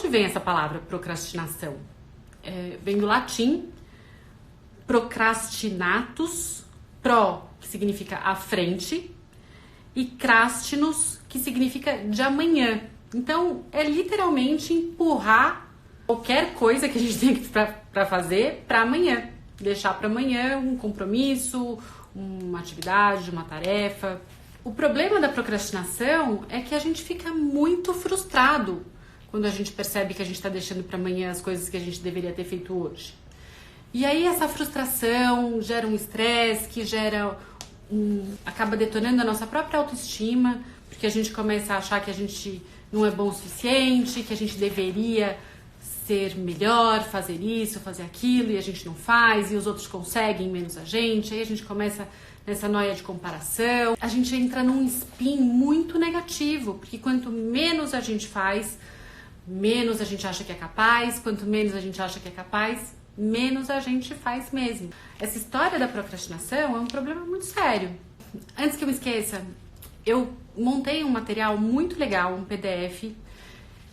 onde vem essa palavra procrastinação? Vem do latim procrastinatus, pro, que significa à frente, e crastinus, que significa de amanhã. Então, é literalmente empurrar qualquer coisa que a gente tem para fazer para amanhã. Deixar para amanhã um compromisso, uma atividade, uma tarefa. O problema da procrastinação é que a gente fica muito frustrado quando a gente percebe que a gente está deixando para amanhã as coisas que a gente deveria ter feito hoje. E aí essa frustração gera um estresse que acaba detonando a nossa própria autoestima, porque a gente começa a achar que a gente não é bom o suficiente, que a gente deveria ser melhor, fazer isso, fazer aquilo, e a gente não faz, e os outros conseguem menos a gente, aí a gente começa nessa noia de comparação, a gente entra num spin muito negativo, porque quanto menos a gente faz, menos a gente acha que é capaz, quanto menos a gente acha que é capaz, menos a gente faz mesmo. Essa história da procrastinação é um problema muito sério. Antes que eu me esqueça, eu montei um material muito legal, um PDF,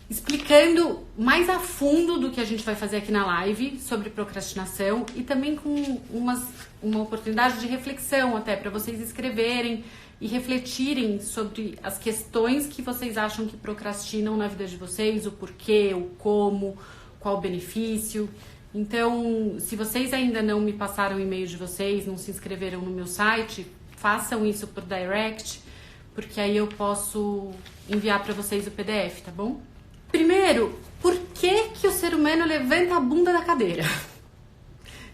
explicando mais a fundo do que a gente vai fazer aqui na live sobre procrastinação e também com uma oportunidade de reflexão até para vocês escreverem e refletirem sobre as questões que vocês acham que procrastinam na vida de vocês, o porquê, o como, qual o benefício. Então, se vocês ainda não me passaram o e-mail de vocês, não se inscreveram no meu site, façam isso por direct, porque aí eu posso enviar para vocês o PDF, tá bom? Primeiro, por que o ser humano levanta a bunda da cadeira?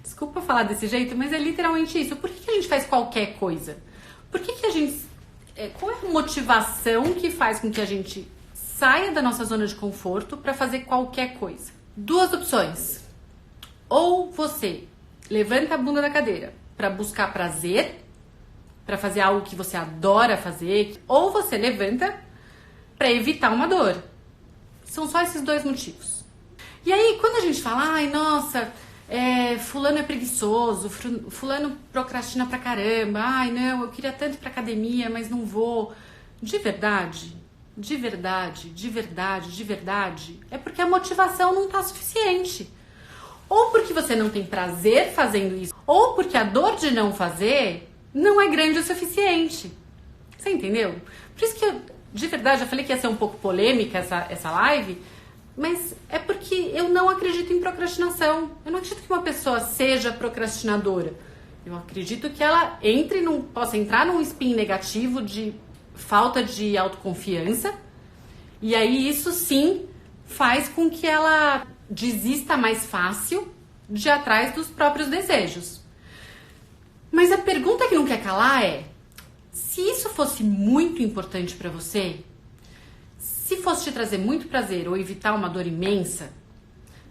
Desculpa falar desse jeito, mas é literalmente isso. Por que a gente faz qualquer coisa? Por que a gente... Qual é a motivação que faz com que a gente saia da nossa zona de conforto para fazer qualquer coisa? Duas opções. Ou você levanta a bunda da cadeira para buscar prazer, para fazer algo que você adora fazer, ou você levanta para evitar uma dor. São só esses dois motivos. E aí, quando a gente fala, ai, nossa, fulano é preguiçoso, fulano procrastina pra caramba, ai, não, eu queria tanto ir pra academia, mas não vou. De verdade, de verdade, de verdade, de verdade, é porque a motivação não tá suficiente. Ou porque você não tem prazer fazendo isso, ou porque a dor de não fazer não é grande o suficiente. Você entendeu? Por isso que eu, de verdade, eu falei que ia ser um pouco polêmica essa live, mas é porque eu não acredito em procrastinação. Eu não acredito que uma pessoa seja procrastinadora. Eu acredito que ela possa entrar num spin negativo de falta de autoconfiança, e aí isso sim faz com que ela desista mais fácil de ir atrás dos próprios desejos. Mas a pergunta que não quer calar é: se isso fosse muito importante para você, se fosse te trazer muito prazer ou evitar uma dor imensa,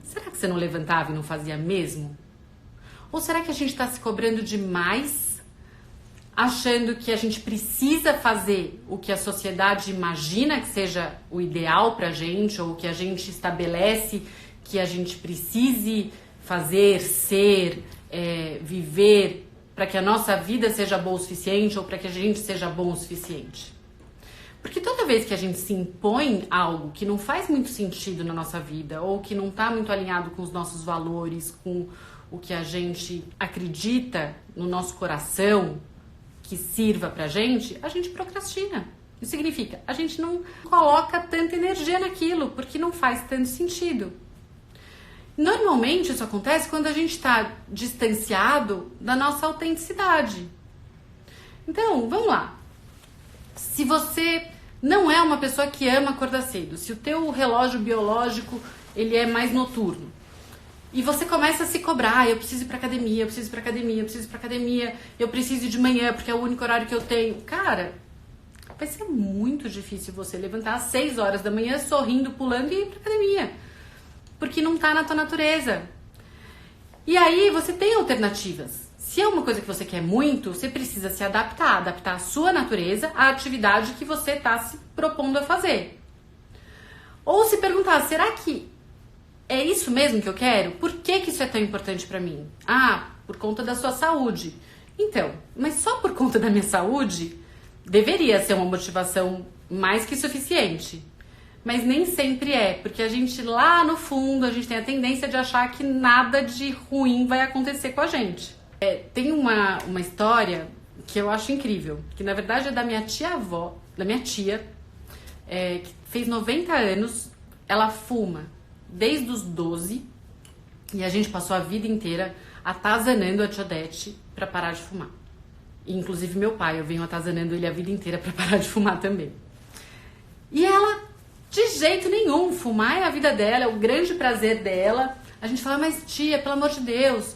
será que você não levantava e não fazia mesmo? Ou será que a gente está se cobrando demais, achando que a gente precisa fazer o que a sociedade imagina que seja o ideal pra gente, ou o que a gente estabelece que a gente precise fazer, ser, viver, para que a nossa vida seja boa o suficiente ou para que a gente seja bom o suficiente? Porque toda vez que a gente se impõe algo que não faz muito sentido na nossa vida ou que não está muito alinhado com os nossos valores, com o que a gente acredita no nosso coração que sirva pra gente procrastina. Isso significa, a gente não coloca tanta energia naquilo porque não faz tanto sentido. Normalmente isso acontece quando a gente está distanciado da nossa autenticidade. Então, vamos lá. Se você não é uma pessoa que ama acordar cedo, se o teu relógio biológico ele é mais noturno, e você começa a se cobrar, eu preciso ir pra academia, eu preciso ir pra academia, eu preciso ir pra academia, eu preciso ir de manhã porque é o único horário que eu tenho. Cara, vai ser muito difícil você levantar às 6 horas da manhã sorrindo, pulando e ir pra academia. Porque não tá na tua natureza. E aí você tem alternativas. Se é uma coisa que você quer muito, você precisa se adaptar a sua natureza à atividade que você está se propondo a fazer. Ou se perguntar, será que é isso mesmo que eu quero? Por que isso é tão importante para mim? Ah, por conta da sua saúde. Então, mas só por conta da minha saúde deveria ser uma motivação mais que suficiente. Mas nem sempre é, porque a gente lá no fundo, a gente tem a tendência de achar que nada de ruim vai acontecer com a gente. Tem uma história que eu acho incrível, que na verdade é da minha tia-avó, da minha tia, que fez 90 anos, ela fuma desde os 12 e a gente passou a vida inteira atazanando a tia Odete pra parar de fumar. E, inclusive meu pai, eu venho atazanando ele a vida inteira pra parar de fumar também. E ela, de jeito nenhum, fumar é a vida dela, é o grande prazer dela. A gente fala, mas tia, pelo amor de Deus,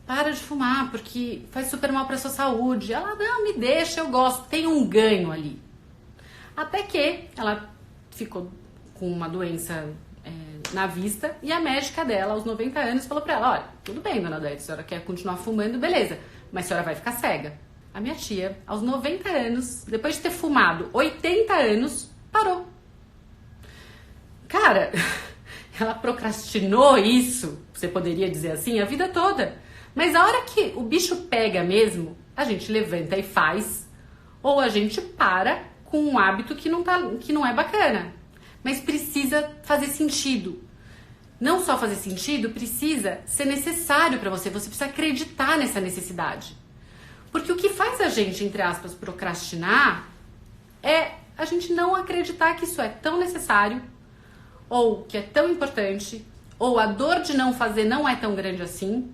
para de fumar, porque faz super mal pra sua saúde. Ela, não, me deixa, eu gosto, tem um ganho ali. Até que ela ficou com uma doença na vista e a médica dela, aos 90 anos, falou pra ela, olha, tudo bem, dona Odete, a senhora quer continuar fumando, beleza, mas a senhora vai ficar cega. A minha tia, aos 90 anos, depois de ter fumado 80 anos, parou. Cara, ela procrastinou isso, você poderia dizer assim, a vida toda. Mas a hora que o bicho pega mesmo, a gente levanta e faz, ou a gente para com um hábito que não é bacana. Mas precisa fazer sentido. Não só fazer sentido, precisa ser necessário para você. Você precisa acreditar nessa necessidade. Porque o que faz a gente, entre aspas, procrastinar é a gente não acreditar que isso é tão necessário, ou que é tão importante, ou a dor de não fazer não é tão grande assim.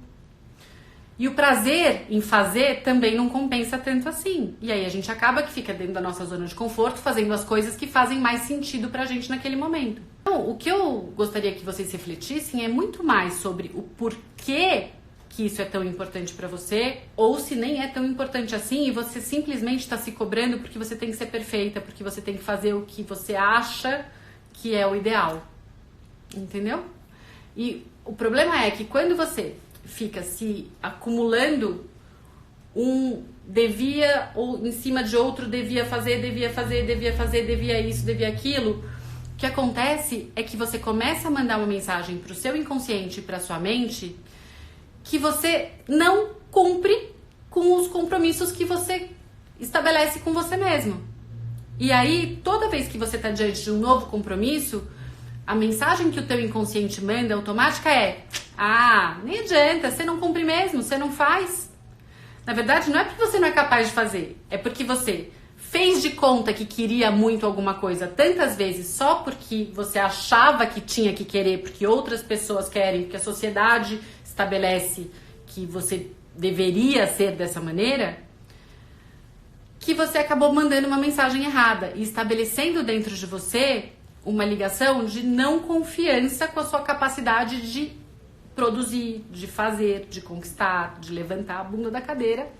E o prazer em fazer também não compensa tanto assim. E aí a gente acaba que fica dentro da nossa zona de conforto, fazendo as coisas que fazem mais sentido pra gente naquele momento. Então, o que eu gostaria que vocês refletissem é muito mais sobre o porquê que isso é tão importante pra você, ou se nem é tão importante assim e você simplesmente está se cobrando porque você tem que ser perfeita, porque você tem que fazer o que você acha que é o ideal. Entendeu? E o problema é que quando você fica se acumulando devia, ou em cima de outro devia isso, devia aquilo, o que acontece é que você começa a mandar uma mensagem pro seu inconsciente e pra sua mente que você não cumpre com os compromissos que você estabelece com você mesmo. E aí, toda vez que você tá diante de um novo compromisso, a mensagem que o teu inconsciente manda automática é: ah, nem adianta, você não cumpre mesmo, você não faz. Na verdade, não é porque você não é capaz de fazer, é porque você fez de conta que queria muito alguma coisa tantas vezes só porque você achava que tinha que querer, porque outras pessoas querem, porque a sociedade estabelece que você deveria ser dessa maneira, que você acabou mandando uma mensagem errada e estabelecendo dentro de você uma ligação de não confiança com a sua capacidade de produzir, de fazer, de conquistar, de levantar a bunda da cadeira.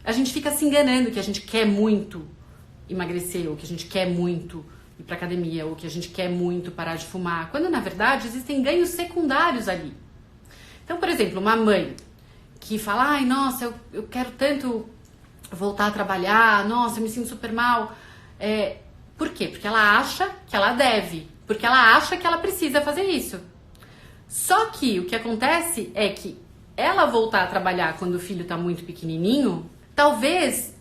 A gente fica se enganando que a gente quer muito emagrecer, ou que a gente quer muito ir pra academia, ou que a gente quer muito parar de fumar, quando na verdade existem ganhos secundários ali. Então, por exemplo, uma mãe que fala: ai, nossa, eu quero tanto voltar a trabalhar, nossa, eu me sinto super mal. Por quê? Porque ela acha que ela deve, porque ela acha que ela precisa fazer isso. Só que o que acontece é que ela voltar a trabalhar quando o filho está muito pequenininho, talvez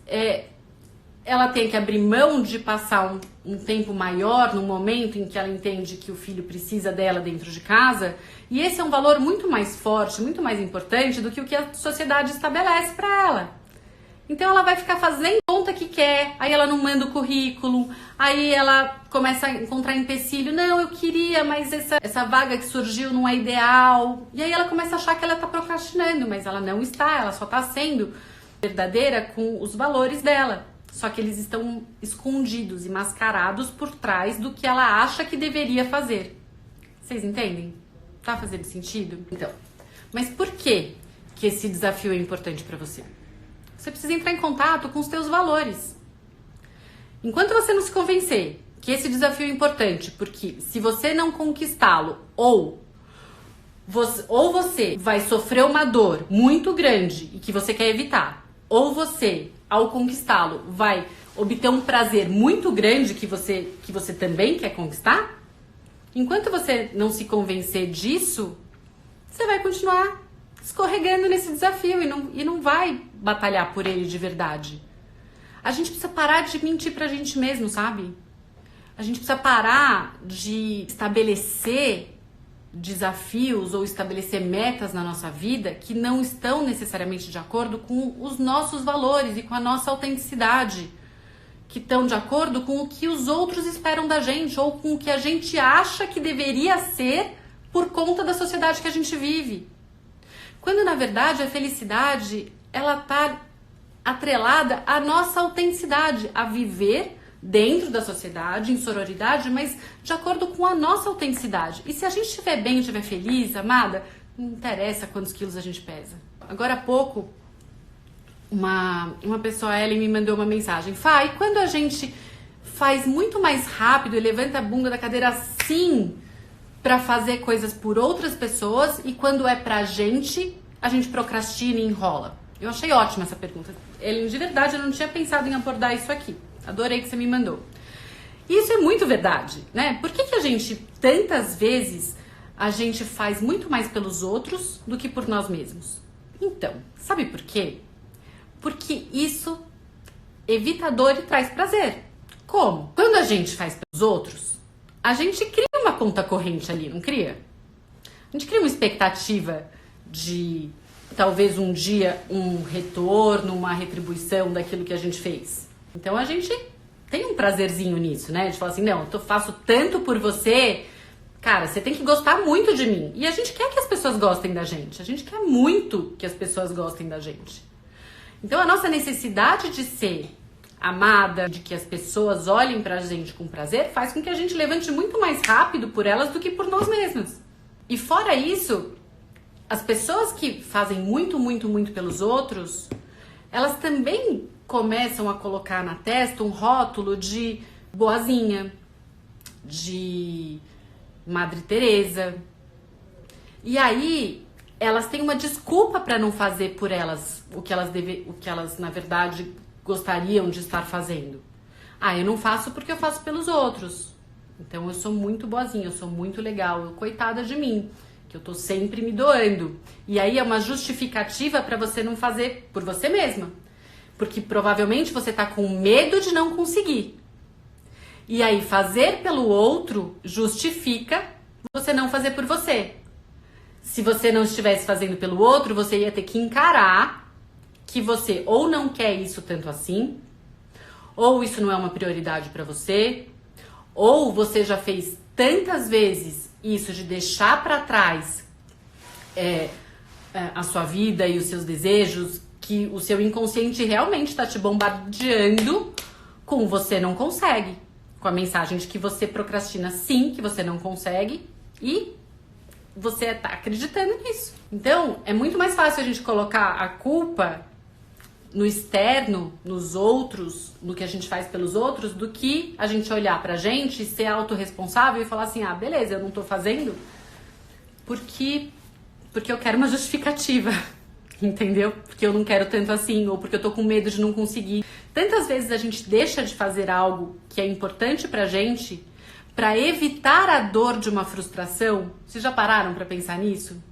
ela tenha que abrir mão de passar um tempo maior no momento em que ela entende que o filho precisa dela dentro de casa, e esse é um valor muito mais forte, muito mais importante do que o que a sociedade estabelece para ela. Então ela vai ficar fazendo conta que quer, aí ela não manda o currículo, aí ela começa a encontrar empecilho: não, eu queria, mas essa vaga que surgiu não é ideal. E aí ela começa a achar que ela tá procrastinando, mas ela não está, ela só tá sendo verdadeira com os valores dela. Só que eles estão escondidos e mascarados por trás do que ela acha que deveria fazer. Vocês entendem? Tá fazendo sentido? Então, mas por que esse desafio é importante para você? Você precisa entrar em contato com os teus valores. Enquanto você não se convencer que esse desafio é importante, porque se você não conquistá-lo, ou você vai sofrer uma dor muito grande e que você quer evitar, ou você, ao conquistá-lo, vai obter um prazer muito grande que você também quer conquistar, enquanto você não se convencer disso, você vai continuar escorregando nesse desafio e não vai batalhar por ele de verdade. A gente precisa parar de mentir pra gente mesmo, sabe? A gente precisa parar de estabelecer desafios ou estabelecer metas na nossa vida que não estão necessariamente de acordo com os nossos valores e com a nossa autenticidade, que estão de acordo com o que os outros esperam da gente ou com o que a gente acha que deveria ser por conta da sociedade que a gente vive. Quando na verdade a felicidade ela está atrelada à nossa autenticidade, a viver dentro da sociedade, em sororidade, mas de acordo com a nossa autenticidade. E se a gente estiver bem, estiver feliz, amada, não interessa quantos quilos a gente pesa. Agora há pouco, uma pessoa, a Ellen, me mandou uma mensagem. Fá, e quando a gente faz muito mais rápido e levanta a bunda da cadeira assim para fazer coisas por outras pessoas e quando é pra gente, a gente procrastina e enrola? Eu achei ótima essa pergunta. Ellen, de verdade, eu não tinha pensado em abordar isso aqui. Adorei que você me mandou. Isso é muito verdade, né? Por que a gente, tantas vezes, a gente faz muito mais pelos outros do que por nós mesmos? Então, sabe por quê? Porque isso evita dor e traz prazer. Como? Quando a gente faz pelos outros, a gente cria uma conta corrente ali, não cria? A gente cria uma expectativa de talvez um dia um retorno, uma retribuição daquilo que a gente fez. Então a gente tem um prazerzinho nisso, né? De falar assim, não, eu faço tanto por você, cara, você tem que gostar muito de mim. E a gente quer que as pessoas gostem da gente. A gente quer muito que as pessoas gostem da gente. Então a nossa necessidade de ser amada, de que as pessoas olhem pra gente com prazer, faz com que a gente levante muito mais rápido por elas do que por nós mesmos. E fora isso, as pessoas que fazem muito, muito, muito pelos outros, elas também começam a colocar na testa um rótulo de boazinha, de Madre Teresa. E aí elas têm uma desculpa para não fazer por elas o que elas na verdade gostariam de estar fazendo. Ah, eu não faço porque eu faço pelos outros. Então eu sou muito boazinha, eu sou muito legal, coitada de mim, que eu tô sempre me doando. E aí é uma justificativa para você não fazer por você mesma. Porque provavelmente você tá com medo de não conseguir. E aí fazer pelo outro justifica você não fazer por você. Se você não estivesse fazendo pelo outro, você ia ter que encarar que você ou não quer isso tanto assim, ou isso não é uma prioridade para você, ou você já fez tantas vezes isso de deixar para trás a sua vida e os seus desejos, que o seu inconsciente realmente está te bombardeando com você não consegue. Com a mensagem de que você procrastina sim, que você não consegue e você está acreditando nisso. Então, é muito mais fácil a gente colocar a culpa no externo, nos outros, no que a gente faz pelos outros, do que a gente olhar pra gente, ser autorresponsável e falar assim, ah, beleza, eu não tô fazendo porque eu quero uma justificativa. Entendeu? Porque eu não quero tanto assim, ou porque eu tô com medo de não conseguir. Tantas vezes a gente deixa de fazer algo que é importante pra gente pra evitar a dor de uma frustração. Vocês já pararam pra pensar nisso?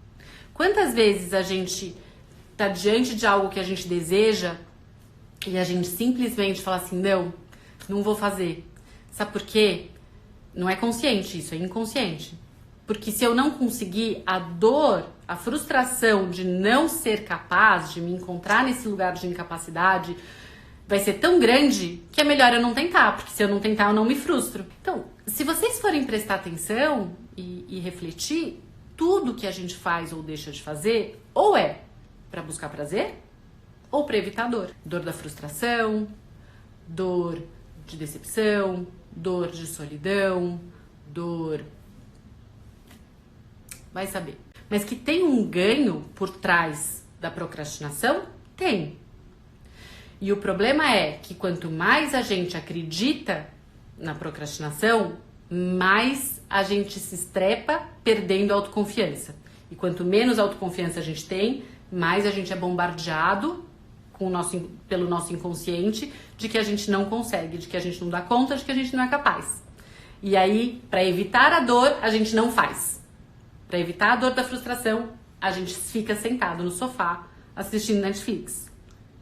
Quantas vezes a gente tá diante de algo que a gente deseja e a gente simplesmente fala assim, não vou fazer. Sabe por quê? Não é consciente isso, é inconsciente. Porque se eu não conseguir, a dor, a frustração de não ser capaz, de me encontrar nesse lugar de incapacidade, vai ser tão grande que é melhor eu não tentar, porque se eu não tentar eu não me frustro. Então, se vocês forem prestar atenção e refletir, tudo que a gente faz ou deixa de fazer, ou é para buscar prazer, ou para evitar dor. Dor da frustração, dor de decepção, dor de solidão, dor... vai saber. Mas que tem um ganho por trás da procrastinação? Tem. E o problema é que quanto mais a gente acredita na procrastinação, mais a gente se estrepa perdendo a autoconfiança. E quanto menos autoconfiança a gente tem, mais a gente é bombardeado pelo nosso inconsciente de que a gente não consegue, de que a gente não dá conta, de que a gente não é capaz. E aí, para evitar a dor, a gente não faz. Para evitar a dor da frustração, a gente fica sentado no sofá assistindo Netflix.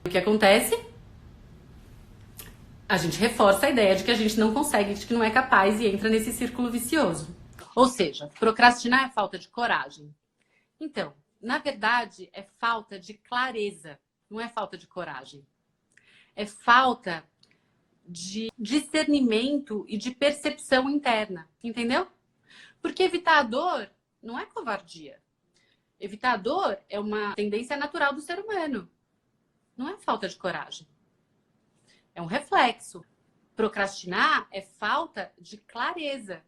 O que acontece? a gente reforça a ideia de que a gente não consegue, de que não é capaz e entra nesse círculo vicioso. Ou seja, procrastinar é falta de coragem. Então, na verdade, é falta de clareza, não é falta de coragem. É falta de discernimento e de percepção interna, entendeu? Porque evitar a dor não é covardia. Evitar a dor é uma tendência natural do ser humano. Não é falta de coragem. É um reflexo. Procrastinar é falta de clareza.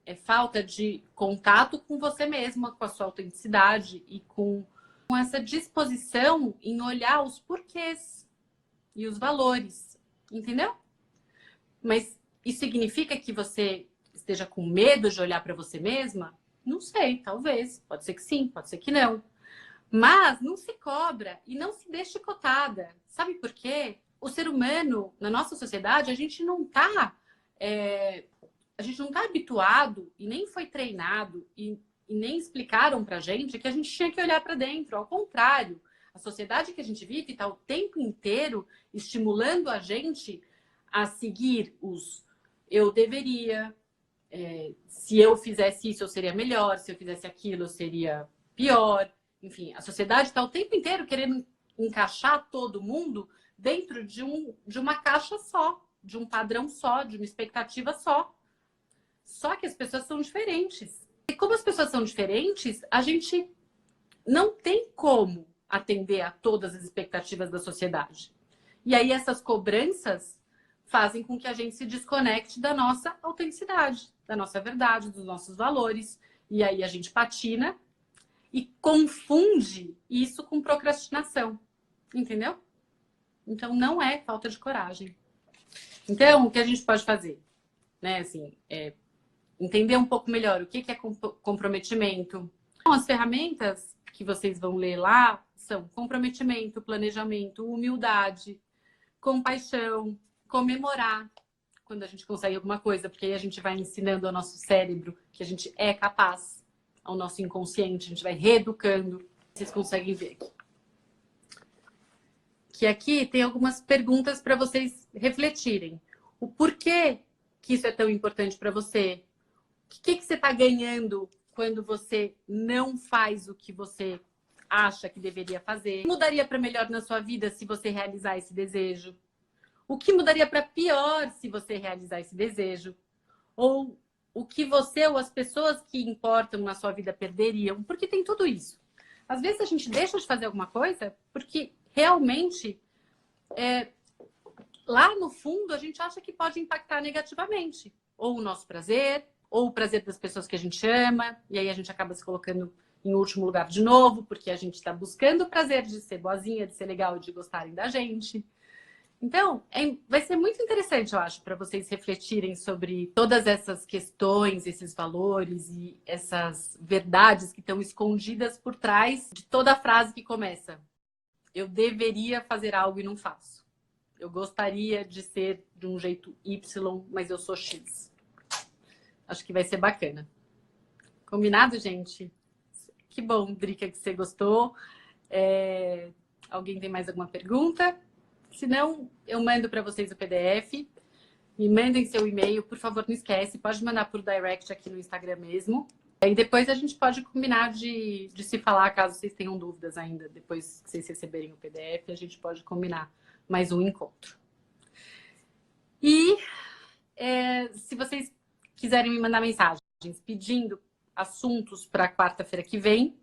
É falta de contato com você mesma, com a sua autenticidade e com essa disposição em olhar os porquês e os valores. Entendeu? Mas isso significa que você esteja com medo de olhar para você mesma? Não sei, talvez. Pode ser que sim, pode ser que não. Mas não se cobra e não se deixe chicotada. Sabe por quê? O ser humano, na nossa sociedade, a gente não tá habituado e nem foi treinado e nem explicaram pra gente que a gente tinha que olhar para dentro. Ao contrário, a sociedade que a gente vive está o tempo inteiro estimulando a gente a seguir os eu deveria, se eu fizesse isso eu seria melhor, se eu fizesse aquilo eu seria pior. Enfim, a sociedade está o tempo inteiro querendo encaixar todo mundo dentro de uma caixa só, de um padrão só, de uma expectativa só. Só que as pessoas são diferentes. E como as pessoas são diferentes, a gente não tem como atender a todas as expectativas da sociedade. E aí essas cobranças fazem com que a gente se desconecte da nossa autenticidade, da nossa verdade, dos nossos valores. E aí a gente patina e confunde isso com procrastinação. Entendeu? Então não é falta de coragem. Então, o que a gente pode fazer? Né? Assim, entender um pouco melhor o que é comprometimento. Então, as ferramentas que vocês vão ler lá são comprometimento, planejamento, humildade, compaixão, comemorar quando a gente consegue alguma coisa, porque aí a gente vai ensinando ao nosso cérebro que a gente é capaz, ao nosso inconsciente, a gente vai reeducando. Vocês conseguem ver aqui. Que aqui tem algumas perguntas para vocês refletirem. O porquê que isso é tão importante para você? O que você está ganhando quando você não faz o que você acha que deveria fazer? O que mudaria para melhor na sua vida se você realizar esse desejo? O que mudaria para pior se você realizar esse desejo? Ou o que você ou as pessoas que importam na sua vida perderiam? Porque tem tudo isso. Às vezes a gente deixa de fazer alguma coisa porque realmente, lá no fundo, a gente acha que pode impactar negativamente. Ou o nosso prazer, ou o prazer das pessoas que a gente ama. E aí a gente acaba se colocando em último lugar de novo, porque a gente está buscando o prazer de ser boazinha, de ser legal, de gostarem da gente. Então, vai ser muito interessante, eu acho, para vocês refletirem sobre todas essas questões, esses valores e essas verdades que estão escondidas por trás de toda a frase que começa: eu deveria fazer algo e não faço. Eu gostaria de ser de um jeito Y, mas eu sou X. Acho que vai ser bacana. Combinado, gente? Que bom, Drica, que você gostou. Alguém tem mais alguma pergunta? Se não, eu mando para vocês o PDF. Me mandem seu e-mail, por favor, não esquece. Pode mandar por direct aqui no Instagram mesmo. E depois a gente pode combinar de se falar, caso vocês tenham dúvidas ainda. Depois que vocês receberem o PDF, a gente pode combinar mais um encontro. E se vocês quiserem me mandar mensagens pedindo assuntos para quarta-feira que vem,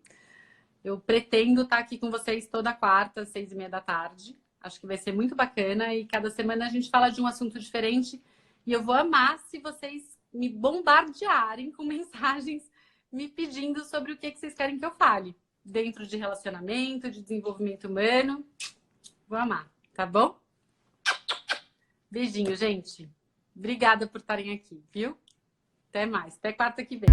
eu pretendo estar aqui com vocês toda quarta, às 6h30 da tarde. Acho que vai ser muito bacana e cada semana a gente fala de um assunto diferente. E eu vou amar se vocês me bombardearem com mensagens me pedindo sobre o que vocês querem que eu fale. Dentro de relacionamento, de desenvolvimento humano. Vou amar, tá bom? Beijinho, gente. Obrigada por estarem aqui, viu? Até mais. Até quarta que vem.